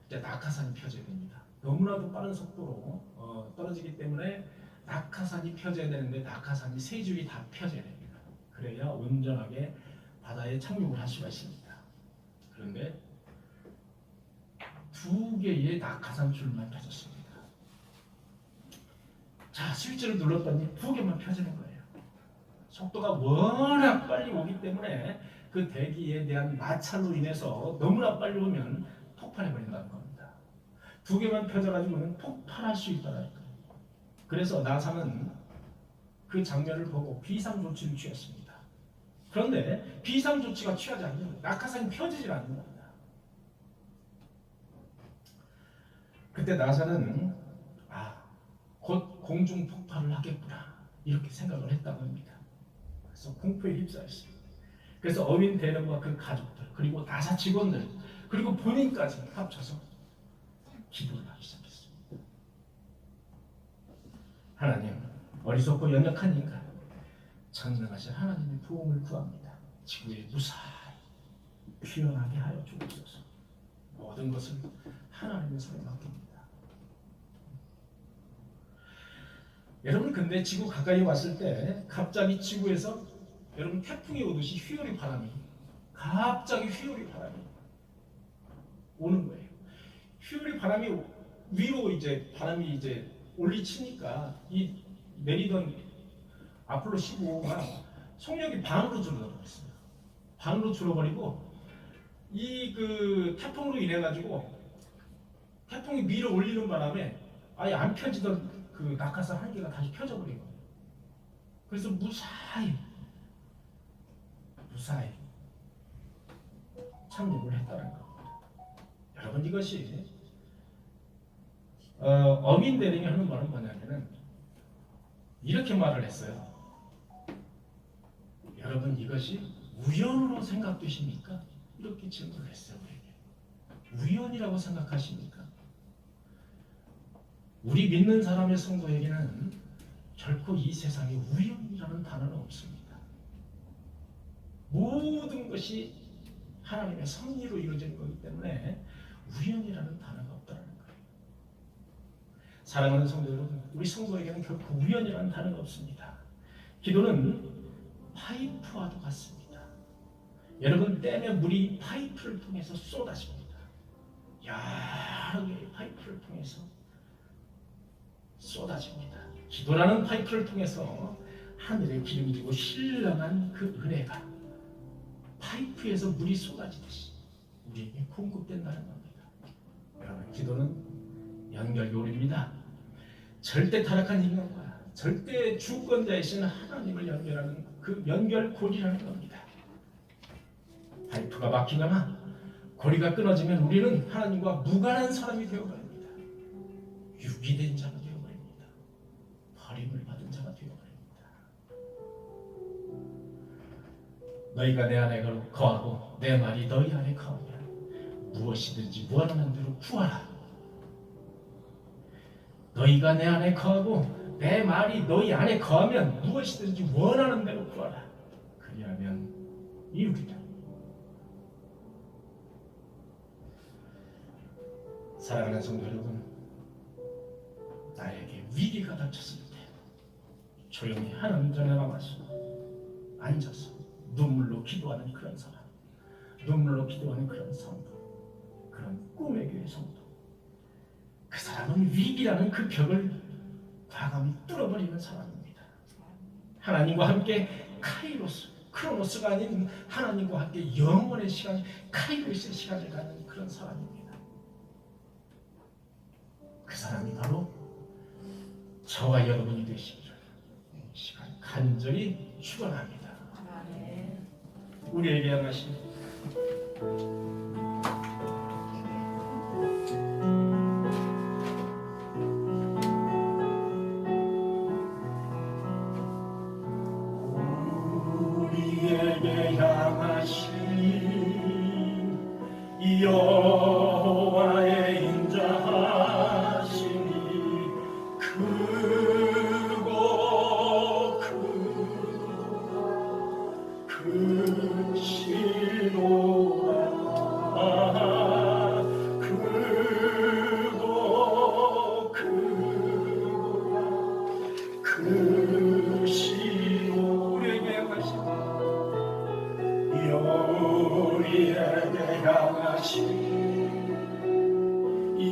이제 낙하산이 펴져야 됩니다. 너무나도 빠른 속도로 떨어지기 때문에 낙하산이 펴져야 되는데 낙하산이 세 줄이 다 펴져야 됩니다. 그래야 온전하게 바다에 착륙을 할 수가 있습니다. 그런데 2개의 낙하산 줄만 펴졌습니다. 자, 스위치를 눌렀더니 2개만 펴지는 거예요. 속도가 워낙 빨리 오기 때문에 그 대기에 대한 마찰로 인해서 너무나 빨리 오면 폭발해버린다는 겁니다. 2개만 펴져가지고는 폭발할 수 있다는 거예요. 그래서 나사는 그 장면을 보고 비상조치를 취했습니다. 그런데 비상조치가 취하지 않는, 낙하산이 펴지질 않는 겁니다. 그때 나사는 곧 공중 폭발을 하겠구나 이렇게 생각을 했다고 합니다. 그래서 공포에 휩싸였어요. 그래서 어민 대령과 그 가족들, 그리고 나사 직원들, 그리고 본인까지 합쳐서 기도를 하기 시작했습니다. 하나님, 어리석고 연약한 인간, 전능하신 하나님의 도움을 구합니다. 지구에 무사히 피어나게 하여 주옵소서. 모든 것을 하나님의 손에 맡깁니다. 여러분, 근데 지구 가까이 왔을 때 갑자기 지구에서 여러분 태풍이 오듯이 휘어리 바람이 갑자기 휘어리 바람이 오는 거예요. 휘어리 바람이 위로 이제 바람이 이제 올리치니까 이 내리던 아폴로 15가 속력이 반으로 줄어들었어요. 반으로 줄어버리고 이 그 태풍으로 인해 가지고 태풍이 밀어 올리는 바람에 아예 안 펴지던 그 낙하산 한 개가 다시 펴져 버린 거예요. 그래서 무사히 착륙을 했다는 겁니다. 여러분, 이것이 어민 대령이 하는 말은 뭐냐면은 이렇게 말을 했어요. 여러분, 이것이 우연으로 생각되십니까? 이렇게 질문을 했어요. 우리에게. 우연이라고 생각하십니까? 우리 믿는 사람의 성도에게는 결코 이 세상에 우연이라는 단어는 없습니다. 모든 것이 하나님의 섭리로 이루어진 거기 때문에 우연이라는 단어가 없다는 거예요. 사랑하는 성도 여러분, 우리 성도에게는 결코 우연이라는 단어가 없습니다. 기도는 파이프와도 같습니다. 여러분, 댐의 물이 파이프를 통해서 쏟아집니다. 여러 개의 파이프를 통해서 쏟아집니다. 기도라는 파이프를 통해서 하늘에 기름지고 신령한 그 은혜가 파이프에서 물이 쏟아지듯이 우리에게 공급된다는 겁니다. 여러분, 기도는 연결고리입니다. 절대 타락한 인간과 절대 주권자이신 하나님을 연결하는 그 연결고리라는 겁니다. 파이프가 막히거나 고리가 끊어지면 우리는 하나님과 무관한 사람이 되어버립니다. 유기된 자가 되어버립니다. 버림을 받은 자가 되어버립니다. 너희가 내 안에 거하고 내 말이 너희 안에 거하면 무엇이든지 원하는 대로 구하라. 너희가 내 안에 거하고 내 말이 너희 안에 거하면 무엇이든지 원하는 대로 구하라. 그리하면 이루리라. 사랑하는 성도 여러분, 나에게 위기가 닥쳤을 때 조용히 하나님 전에 남아서 앉아서 눈물로 기도하는 그런 사람, 눈물로 기도하는 그런 성도, 그런 꿈의 교회 성도, 그 사람은 위기라는 그 벽을 과감히 뚫어버리는 사람입니다. 하나님과 함께 카이로스, 크로노스가 아닌 하나님과 함께 영원의 시간, 카이로스의 시간을 갖는 그런 사람입니다. 그 사람이 바로 저와 여러분이 되시기를 이 시간 간절히 축원합니다. 우리에게 향하신 우리에게 향하신 여호와의 인자하시니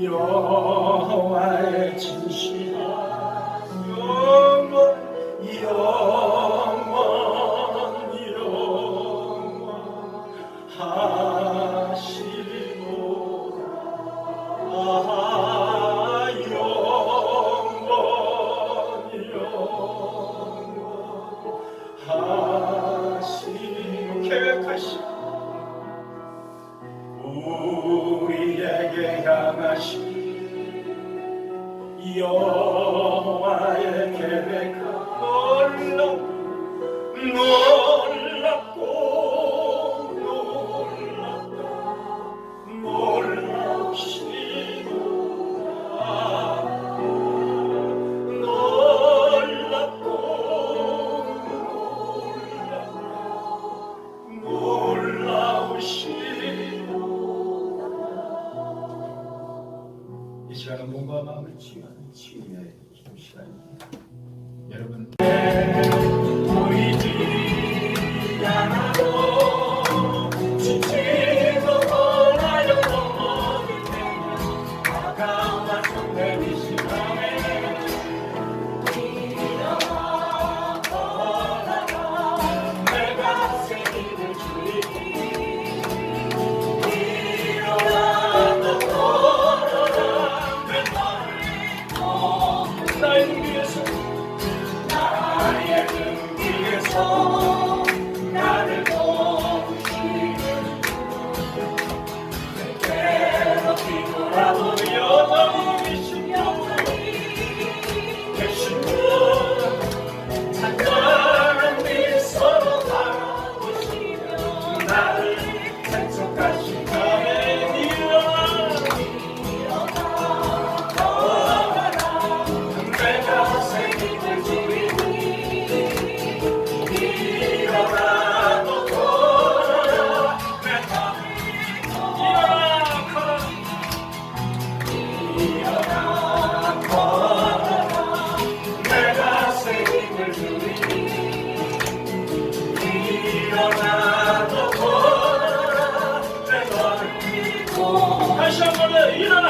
여호와의 진실한 계획하시고 우리에게 향하신 여호와의 계획한 나의 등 위에서 나를 도우시는 때때로 뒤돌아도 여전히 신령하니 계신 분 찬란한 미소로 바라보시며 나를 생속하신 밤에 일어나 걸어라 내가 새 힘을 주리니 일어나 또 걸어라 내 밤이 일어나 걸어라 내가 새 힘을 주리니 일어나 또 걸어라 내 너를 믿고 다시 한번 일어나